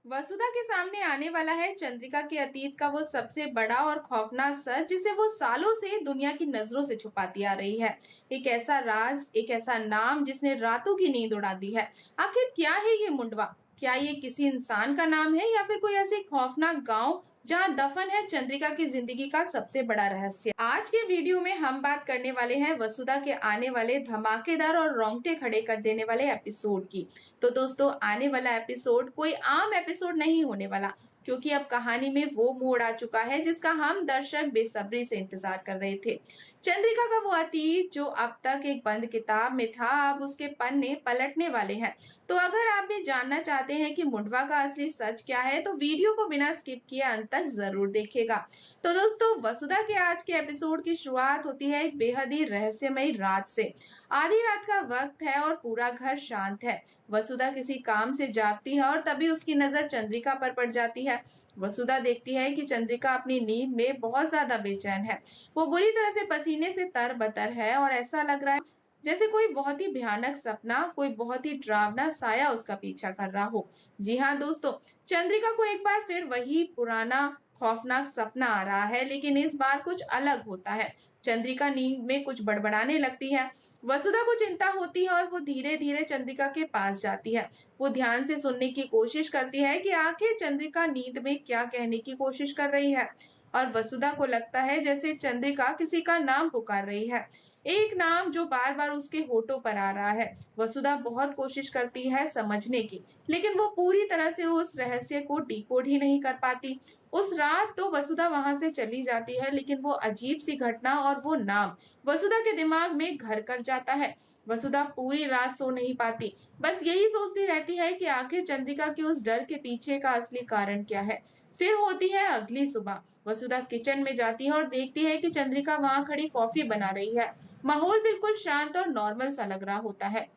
वसुधा के सामने आने वाला है चंद्रिका के अतीत का वो सबसे बड़ा और खौफनाक सच जिसे वो सालों से दुनिया की नजरों से छुपाती आ रही है। एक ऐसा राज, एक ऐसा नाम जिसने रातों की नींद उड़ा दी है। आखिर क्या है ये मुंडवा? क्या ये किसी इंसान का नाम है या फिर कोई ऐसे खौफनाक गांव जहां दफन है चंद्रिका की जिंदगी का सबसे बड़ा रहस्य? आज के वीडियो में हम बात करने वाले हैं वसुधा के आने वाले धमाकेदार और रोंगटे खड़े कर देने वाले एपिसोड की। तो दोस्तों, आने वाला एपिसोड कोई आम एपिसोड नहीं होने वाला, क्योंकि अब कहानी में वो मोड़ आ चुका है जिसका हम दर्शक बेसब्री से इंतजार कर रहे थे। चंद्रिका का वो अतीत जो अब तक एक बंद किताब में था, अब उसके पन्ने पलटने वाले हैं। तो अगर आप भी जानना चाहते हैं कि मुंडवा का असली सच क्या है, तो वीडियो को बिना स्किप किए अंत तक जरूर देखेगा। तो दोस्तों, वसुधा के आज के एपिसोड की शुरुआत होती है एक बेहद ही रहस्यमयी रात से। आधी रात का वक्त है और पूरा घर शांत है। वसुधा किसी काम से जागती है और तभी उसकी नजर चंद्रिका पर पड़ जाती है। वसुधा देखती है कि चंद्रिका अपनी नींद में बहुत ज्यादा बेचैन है। वो बुरी तरह से पसीने से तरबतर है और ऐसा लग रहा है जैसे कोई बहुत ही भयानक सपना, कोई बहुत ही डरावना साया उसका पीछा कर रहा हो। जी हाँ दोस्तों, चंद्रिका को एक बार फिर वही पुराना खौफनाक सपना आ रहा है, लेकिन इस बार कुछ अलग होता है। चंद्रिका नींद में कुछ बड़बड़ाने लगती है। वसुधा को चिंता होती है और वो धीरे धीरे चंद्रिका के पास जाती है। वो ध्यान से सुनने की कोशिश करती है कि आखिर चंद्रिका नींद में क्या कहने की कोशिश कर रही है। और वसुधा को लगता है जैसे चंद्रिका किसी का नाम पुकार रही है, एक नाम जो बार बार उसके होठों पर आ रहा है। वसुधा बहुत कोशिश करती है समझने की, लेकिन वो पूरी तरह से उस रहस्य को डिकोड ही नहीं कर पाती। उस रात तो वसुधा वहां से चली जाती है, लेकिन वो अजीब सी घटना और वो नाम वसुधा के दिमाग में घर कर जाता है। वसुधा पूरी रात सो नहीं पाती, बस यही सोचती रहती है कि आखिर चंद्रिका के उस डर के पीछे का असली कारण क्या है। फिर होती है अगली सुबह। वसुधा किचन में जाती है और देखती है कि चंद्रिका वहां खड़ी कॉफी बना रही है। माहौल बिल्कुल शांत और नॉर्मल सा लग रहा होता है।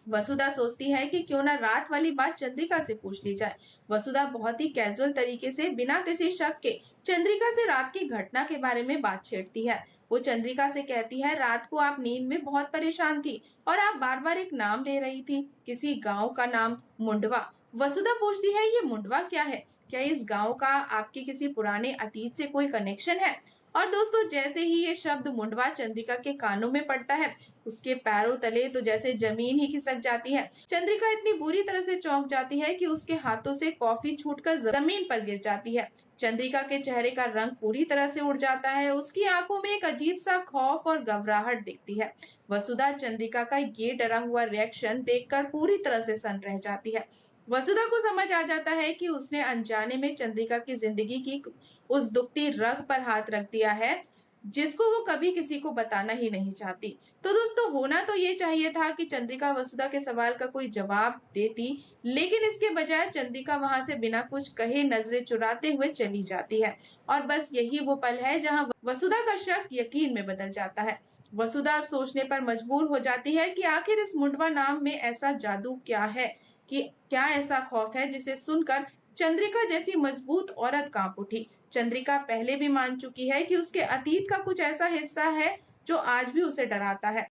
वसुधा सोचती है कि क्यों ना रात वाली बात चंद्रिका से पूछ ली जाए। वसुधा बहुत ही कैजुअल तरीके से, बिना किसी शक के, चंद्रिका से रात की घटना के बारे में बात छेड़ती है। वो चंद्रिका से कहती है, रात को आप नींद में बहुत परेशान थी और आप बार बार एक नाम ले रही थी, किसी गांव का नाम, मुंडवा। वसुधा पूछती है, ये मुंडवा क्या है? क्या इस गांव का आपके किसी पुराने अतीत से कोई कनेक्शन है? और दोस्तों, जैसे ही ये शब्द मुंडवा चंद्रिका के कानों में पड़ता है, उसके पैरों तले तो जैसे जमीन ही खिसक जाती है। चंद्रिका इतनी बुरी तरह से चौंक जाती है कि उसके हाथों से कॉफी छूटकर जमीन पर गिर जाती है। चंद्रिका के चेहरे का रंग पूरी तरह से उड़ जाता है, उसकी आंखों में एक अजीब सा खौफ और घबराहट दिखती है। वसुधा चंद्रिका का ये डरा हुआ रिएक्शन देखकर पूरी तरह से सन्न रह जाती है। वसुधा को समझ आ जाता है कि उसने अनजाने में चंद्रिका की जिंदगी की उस दुखती रग पर हाथ रख दिया है जिसको वो कभी किसी को बताना ही नहीं चाहती। तो दोस्तों, होना तो ये चाहिए था कि चंद्रिका वसुधा के सवाल का कोई जवाब देती, लेकिन इसके बजाय चंद्रिका वहां से बिना कुछ कहे नजरें चुराते हुए चली जाती है। और बस यही वो पल है जहां वसुधा का शक यकीन में बदल जाता है। वसुधा अब सोचने पर मजबूर हो जाती है कि आखिर इस मुंडवा नाम में ऐसा जादू क्या है, कि क्या ऐसा खौफ है जिसे सुनकर चंद्रिका जैसी मजबूत औरत कांप उठी। चंद्रिका पहले भी मान चुकी है कि उसके अतीत का कुछ ऐसा हिस्सा है जो आज भी उसे डराता है।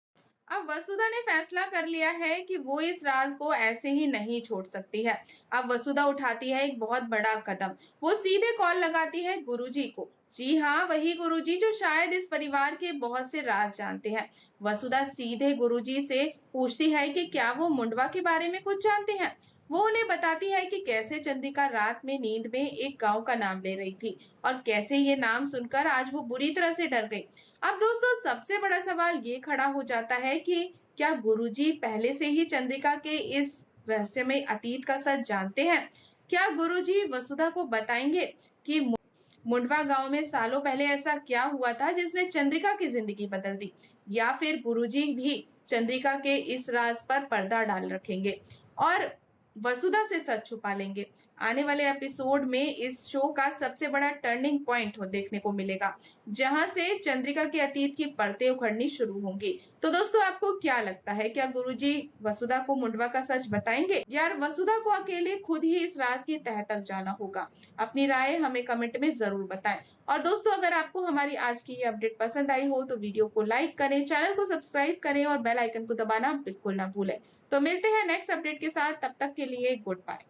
अब वसुधा ने फैसला कर लिया है कि वो इस राज को ऐसे ही नहीं छोड़ सकती है। अब वसुधा उठाती है एक बहुत बड़ा कदम। वो सीधे कॉल लगाती है गुरुजी को। जी हाँ, वही गुरुजी जो शायद इस परिवार के बहुत से राज जानते हैं। वसुधा सीधे गुरुजी से पूछती है कि क्या वो मुंडवा के बारे में कुछ जानते हैं। वो उन्हें बताती है कि कैसे चंद्रिका रात में नींद में एक गांव का नाम ले रही थी और कैसे ये नाम सुनकर आज वो बुरी तरह से डर गई। अब दोस्तों, सबसे बड़ा सवाल ये खड़ा हो जाता है कि क्या गुरुजी पहले से ही चंद्रिका के इस रहस्यमय अतीत का सच जानते हैं? क्या गुरुजी वसुधा को बताएंगे कि मुंडवा गांव में सालों पहले ऐसा क्या हुआ था जिसने चंद्रिका की जिंदगी बदल दी? या फिर गुरुजी भी चंद्रिका के इस राज पर पर्दा डाल रखेंगे और वसुधा से सच छुपा लेंगे? आने वाले एपिसोड में इस शो का सबसे बड़ा टर्निंग पॉइंट हो देखने को मिलेगा, जहां से चंद्रिका के अतीत की परतें उखड़नी शुरू होंगी। तो दोस्तों, आपको क्या लगता है, क्या गुरुजी वसुधा को मुंडवा का सच बताएंगे, यार वसुधा को अकेले खुद ही इस राज की तह तक जाना होगा? अपनी राय हमें कमेंट में जरूर बताएं। और दोस्तों, अगर आपको हमारी आज की ये अपडेट पसंद आई हो तो वीडियो को लाइक करें, चैनल को सब्सक्राइब करें और बेल आइकन को दबाना बिल्कुल ना भूलें। तो मिलते हैं नेक्स्ट अपडेट के साथ, तब तक के लिए गुड बाय।